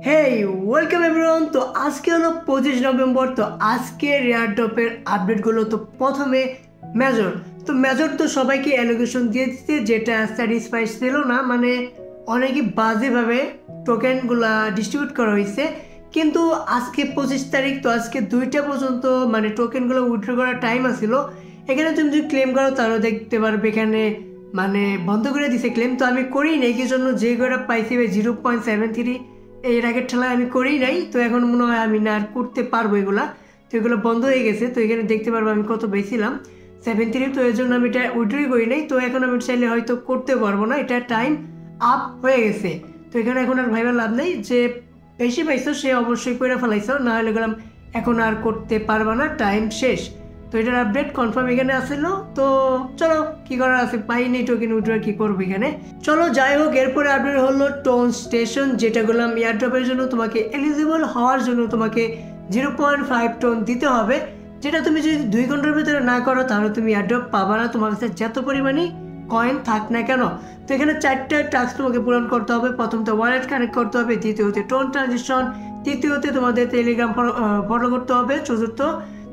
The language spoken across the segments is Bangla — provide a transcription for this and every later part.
হেই ওয়েলকাম এভরিওয়ান। তো আজকে হলো 25 নভেম্বর। তো আজকে এয়ারড্রপের আপডেটগুলো তো প্রথমে মেজর। তো মেজর তো সবাইকে অ্যালোকেশন দিয়ে দিচ্ছে, যেটা স্যাটিসফাই ছিল না, মানে অনেকে বাজেভাবে টোকেনগুলা ডিস্ট্রিবিউট করা হয়েছে। কিন্তু আজকে 25 তারিখ, তো আজকে 2টা পর্যন্ত মানে টোকেনগুলো উইথড্র করার টাইম আসছিল। এখানে তুমি যদি ক্লেম করো তাহলে দেখতে পারবে এখানে মানে বন্ধ করে দিছে ক্লেম। তো আমি করি নাই, কি জন্য যে করে পাইছি 0.73 এর আগের ঠেলায় আমি করি নাই। তো এখন মনে হয় আমি না আর করতে পারবো এগুলা। তো এগুলো বন্ধ হয়ে গেছে। তো এখানে দেখতে পারবো আমি কত পেয়েছিলাম 73। তো এর জন্য আমি এটা উইথড্রই করি নাই। তো এখন আমি চাইলে হয়তো করতে পারবো না, এটা টাইম আপ হয়ে গেছে। তো এখানে এখন আর ভাইবার লাভ নেই, যে বেশি পাইছো সে অবশ্যই করে ফেলাইছো, না হলে গেলাম এখন আর করতে পারবা না, টাইম শেষ। তো এটার আপডেট কনফার্ম এখানে আসছিল। তো চলো কি করার আছে, পাই নেই টোকেন উইথড্র, কি করবো এখানে। চলো যাই হোক, এরপরে আপডেট হলো টোন স্টেশন, যেটা বললাম এয়ারড্রপের জন্য তোমাকে এলিজিবল হওয়ার জন্য তোমাকে 0.5 টোন দিতে হবে। যেটা তুমি যদি 2 ঘন্টার ভিতরে না করো তাহলে তুমি এয়ারড্রপ পাবা না, তোমার কাছে যত পরিমাণে কয়েন থাক না কেন। তো এখানে 4টা টাস্ক তোমাকে পূরণ করতে হবে। প্রথমত ওয়ালেট কানেক্ট করতে হবে, দ্বিতীয়তে টোন ট্রানজিশন, তৃতীয়তে তোমাদের টেলিগ্রাম ফলো করতে হবে, চতুর্থ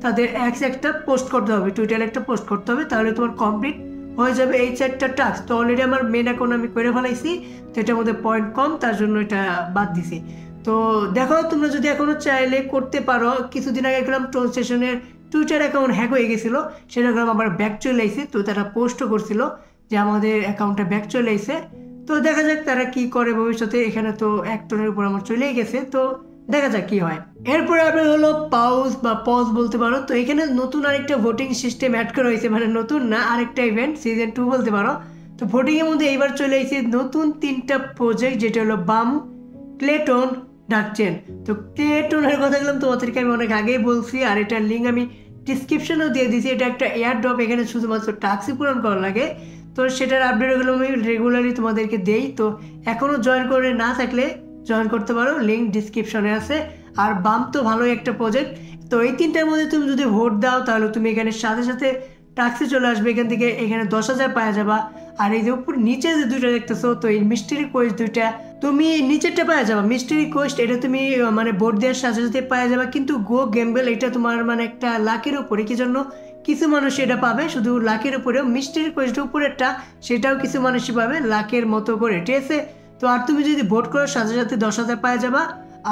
তাদের একটা পোস্ট করতে হবে, টুইটারে একটা পোস্ট করতে হবে, তাহলে তোমার কমপ্লিট হয়ে যাবে এই 4টা টাস্ক। তো অলরেডি আমার মেন অ্যাকাউন্ট আমি করে ফেলাইছি, তো এটার মধ্যে পয়েন্ট কম, তার জন্য এটা বাদ দিছি। তো দেখো তোমরা যদি এখনো চাইলে করতে পারো। কিছুদিন আগে গেলাম টোন স্টেশনের টুইটার অ্যাকাউন্ট হ্যাক হয়ে গেছিলো, সেটা গেলাম আবার ব্যাক চলে আইছে। তো তারা পোস্টও করছিল যে আমাদের অ্যাকাউন্টটা ব্যাক চলে আইছে। তো দেখা যাক তারা কি করে ভবিষ্যতে। এখানে তো 1 টোনের উপর আমার চলেই গেছে, তো দেখা যাক কি হয়। এরপরে আপনার হলো পাউজ বা পজ বলতে পারো। তো এখানে নতুন আরেকটা ভোটিং সিস্টেম অ্যাড করা হয়েছে, মানে নতুন না, আরেকটা ইভেন্ট সিজন 2 বলতে পারো। তো ভোটিং এর মধ্যে এইবার চলে এসেছে নতুন 3টা প্রজেক্ট, যেটা হলো বাম, ক্লেটন, ডাকচেন। তো ক্লেটনের কথা বললাম তোমাদেরকে আমি অনেক আগেই বলছি, আর এটার লিঙ্ক আমি ডিসক্রিপশনেও দিয়ে দিয়েছি। এটা একটা এয়ার ড্রপ, এখানে শুধুমাত্র টাস্কই পূরণ করা লাগে। তো সেটার আপডেটগুলো আমি রেগুলারলি তোমাদেরকে দেই। তো এখনও জয়েন করে না থাকলে জয়েন করতে পারো, লিঙ্ক ডিসক্রিপশনে আছে। আর বাম তো ভালোই একটা প্রজেক্ট। তো এই 3টার মধ্যে তুমি যদি ভোট দাও তাহলে তুমি এখানে সাথে সাথে টাক্সি চলে আসবে, এখান থেকে এখানে 10,000 পাওয়া যাবা। আর এই যে উপর নিচে যে 2টা দেখতেছো, তো এই মিস্ট্রি কোয়েস্ট 2টা তুমি নিচেরটা পাওয়া যাবা। মিস্ট্রি কোয়েস্ট এটা তুমি মানে ভোট দেওয়ার সাথে সাথে পাওয়া যাবা, কিন্তু গো গেমবেল এটা তোমার মানে একটা লাকের উপরে, কি জন্য কিছু মানুষ এটা পাবে শুধু লাকের উপরেও। মিস্ট্রি কোয়েস্ট উপরেরটা সেটাও কিছু মানুষই পাবে লাকের মতো করে, ঠিক আছে। তো আর তুমি যদি ভোট করার সাথে সাথে 10,000 পাওয়া যাবা,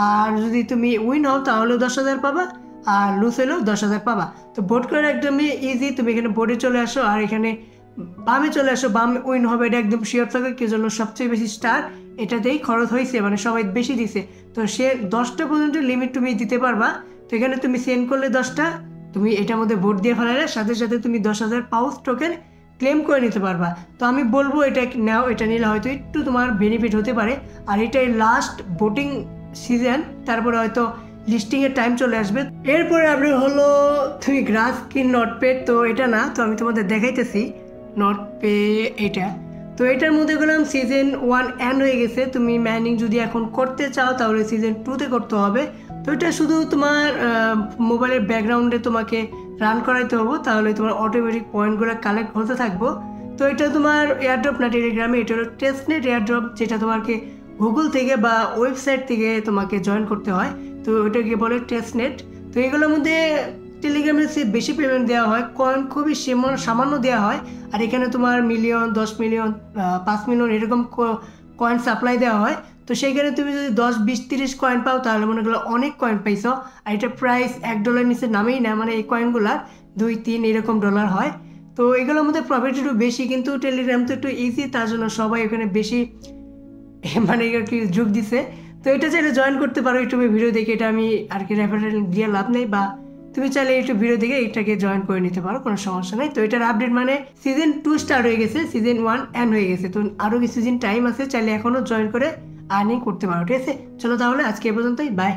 আর যদি তুমি উইন হও তাহলেও 10,000 পাবা, আর লুজ হলেও 10,000 পাবা। তো ভোট করা একদমই ইজি। তুমি এখানে ভোটে চলে আসো, আর এখানে বামে চলে আসো, বাম উইন হবে এটা একদম শিওর থাকে, কি জন্য সবচেয়ে বেশি স্টার এটাতেই খরচ হয়েছে, মানে সবাই বেশি দিছে। তো সে 10টা পর্যন্ত লিমিট তুমি দিতে পারবা। তো এখানে তুমি সেন্ড করলে 10টা, তুমি এটার মধ্যে ভোট দিয়ে ফেলালে সাথে সাথে তুমি 10,000 পাউচ টোকেন ক্লেম করে নিতে পারবা। তো আমি বলবো এটা নাও, এটা নিলে হয়তো একটু তোমার বেনিফিট হতে পারে। আর এটাই লাস্ট ভোটিং সিজন, তারপরে হয়তো লিস্টিংয়ের টাইম চলে আসবে। এরপরে আপনি হলো তুমি গ্রাস কিন নট পে। তো এটা না, তো আমি তোমাদের দেখাইতেছি নট পে এটা। তো এটার মধ্যে গেলাম সিজন 1 এন্ড হয়ে গেছে। তুমি ম্যানিং যদি এখন করতে চাও তাহলে সিজন 2তে করতে হবে। তো এটা শুধু তোমার মোবাইলের ব্যাকগ্রাউন্ডে তোমাকে রান করাইতে হবে, তাহলে তোমার অটোমেটিক পয়েন্টগুলো কালেক্ট হতে থাকবো। তো এটা তোমার এয়ারড্রপ না টেলিগ্রামে, এটা হলো টেস্টনেট এয়ারড্রপ, যেটা তোমাকে গুগল থেকে বা ওয়েবসাইট থেকে তোমাকে জয়েন করতে হয়। তো ওটাকে বলে টেস্টনেট। তো এগুলোর মধ্যে টেলিগ্রামে বেশি পেমেন্ট দেওয়া হয়, কয়েন খুবই সামান্য দেওয়া হয়। আর এখানে তোমার মিলিয়ন, 10 মিলিয়ন, 5 মিলিয়ন এরকম কয়েন সাপ্লাই দেওয়া হয়। তো সেইখানে তুমি যদি 10, 20, 30 কয়েন পাও তাহলে মনে করো অনেক কয়েন পাইছো। আর এটা প্রাইস $1 নিচে নামেই না, মানে এই কয়েনগুলার 2, 3 এরকম ডলার হয়। তো এগুলোর মধ্যে প্রফিট একটু বেশি, কিন্তু টেলিগ্রাম তো একটু ইজি, তার জন্য সবাই এখানে বেশি মানে আর কি যোগ দিছে। তো এটা চাইলে জয়েন করতে পারো ইউটিউবে ভিডিও দেখে। এটা আমি আর কি রেফারেল দিয়ে লাভ নেই, বা তুমি চাইলে ইউটিউব ভিডিও দেখে এটাকে জয়েন করে নিতে পারো, কোনো সমস্যা নেই। তো এটার আপডেট মানে সিজন 2 স্টার্ট হয়ে গেছে, সিজন 1 এন্ড হয়ে গেছে। তো আরও কিছু দিন টাইম আছে, চাইলে এখনও জয়েন করে আর্নিং করতে পারো, ঠিক আছে। চলো তাহলে আজকে এ পর্যন্তই, বাই।